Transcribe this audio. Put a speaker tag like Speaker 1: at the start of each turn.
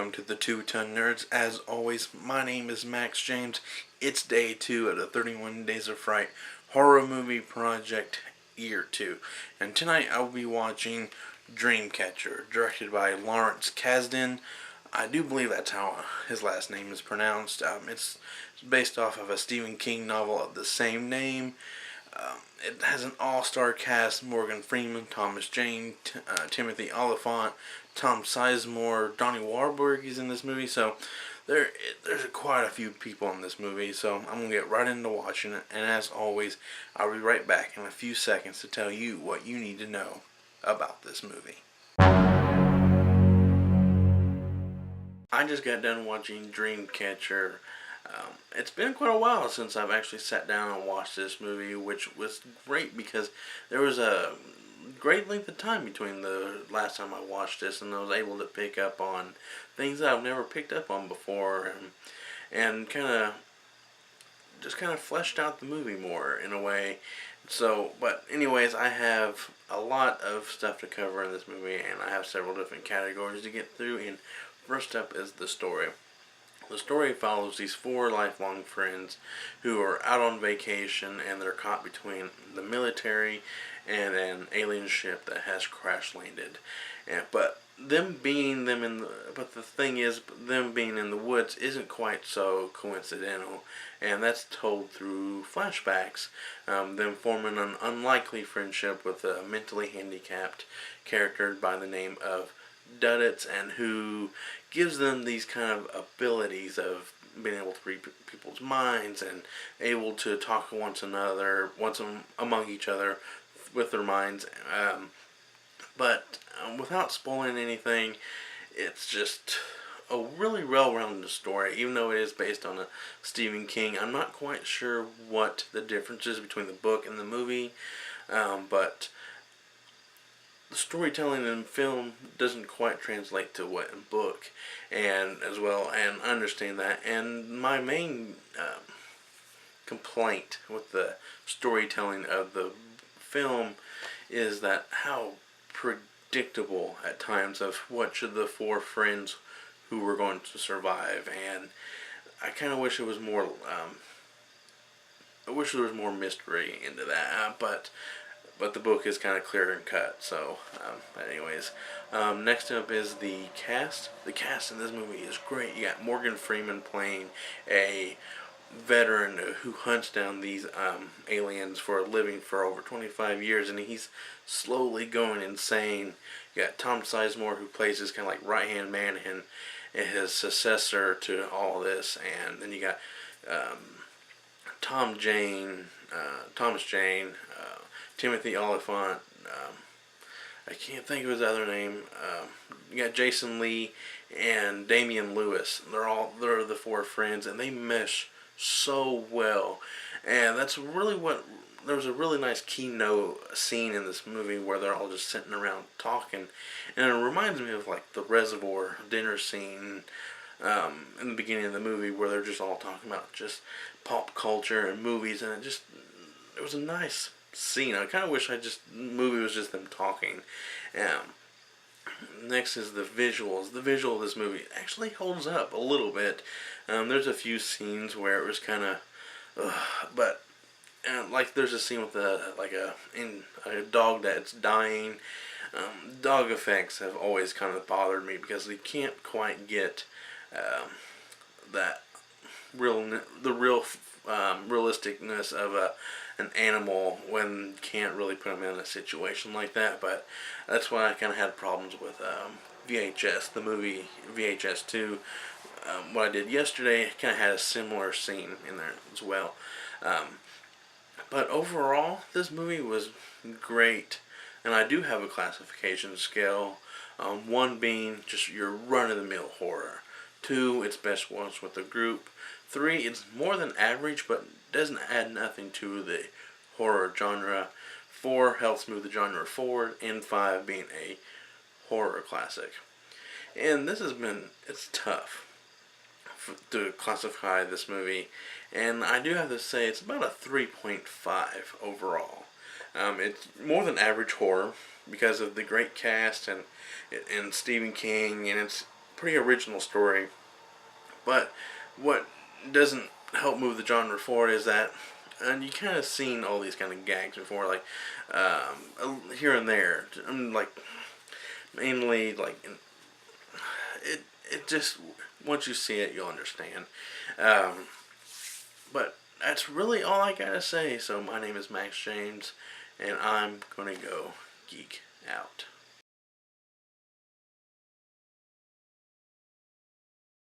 Speaker 1: welcome to the Two Ton Nerds. As always, my name is Max James. It's day 2 of the 31 Days of Fright horror movie project year 2. And tonight I will be watching Dreamcatcher, directed by Lawrence Kasdan. I do believe that's how his last name is pronounced. It's based off of a Stephen King novel of the same name. It has an all-star cast: Morgan Freeman, Thomas Jane, Timothy Olyphant, Tom Sizemore, Donnie Wahlberg is in this movie. So there's quite a few people in this movie. So I'm going to get right into watching it. And as always, I'll be right back in a few seconds to tell you what you need to know about this movie. I just got done watching Dreamcatcher. It's been quite a while since I've actually sat down and watched this movie, which was great because there was a great length of time between the last time I watched this, and I was able to pick up on things that I've never picked up on before, and kind of fleshed out the movie more in a way. So, but anyways, I have a lot of stuff to cover in this movie, and I have several different categories to get through. And first up is the story. The story follows these 4 lifelong friends who are out on vacation, and they're caught between the military and an alien ship that has crash landed. But the thing is, them being in the woods isn't quite so coincidental, and that's told through flashbacks. Them forming an unlikely friendship with a mentally handicapped character by the name of Duddits, and who gives them these kind of abilities of being able to read people's minds and able to talk among each other with their minds. But without spoiling anything, it's just a really well-rounded story. Even though it is based on a Stephen King, I'm not quite sure what the difference is between the book and the movie, but the storytelling in film doesn't quite translate to what in book, and as well, and I understand that. And my main complaint with the storytelling of the film is that how predictable at times of what should the 4 friends who were going to survive, and I kind of wish it was more. I wish there was more mystery into that, but the book is kind of clear and cut. So, anyways, next up is the cast. The cast in this movie is great. You got Morgan Freeman playing a veteran who hunts down these aliens for a living for over 25 years, and he's slowly going insane. You got Tom Sizemore, who plays his kind of like right-hand man and his successor to all this, and then you got Thomas Jane, Timothy Olyphant, I can't think of his other name. You got Jason Lee and Damian Lewis. They're the 4 friends, and they mesh so well. And that's really there was a really nice keynote scene in this movie where they're all just sitting around talking, and it reminds me of like the Reservoir dinner scene in the beginning of the movie, where they're just all talking about just pop culture and movies, and it was a nice scene. I kind of wish the movie was just them talking. Next is the visuals. The visual of this movie actually holds up a little bit. There's a few scenes where it was kind of, but like there's a scene with a dog that's dying. Dog effects have always kind of bothered me because they can't quite get realisticness of an animal when you can't really put them in a situation like that. But that's why I kind of had problems with VHS, the movie VHS 2. What I did yesterday kind of had a similar scene in there as well. But overall, this movie was great, and I do have a classification scale. 1 being just your run-of-the-mill horror. 2, it's best watched with a group. 3, it's more than average, but doesn't add nothing to the horror genre. 4, helps move the genre forward. And 5, being a horror classic. And it's tough to classify this movie. And I do have to say it's about a 3.5 overall. It's more than average horror because of the great cast and Stephen King, and it's pretty original story. But what doesn't help move the genre forward is that, and you kind of seen all these kind of gags before, like here and there. Like mainly like it just once you see it, you'll understand. Um, but that's really all I gotta say. So my name is Max James, and I'm gonna go geek out.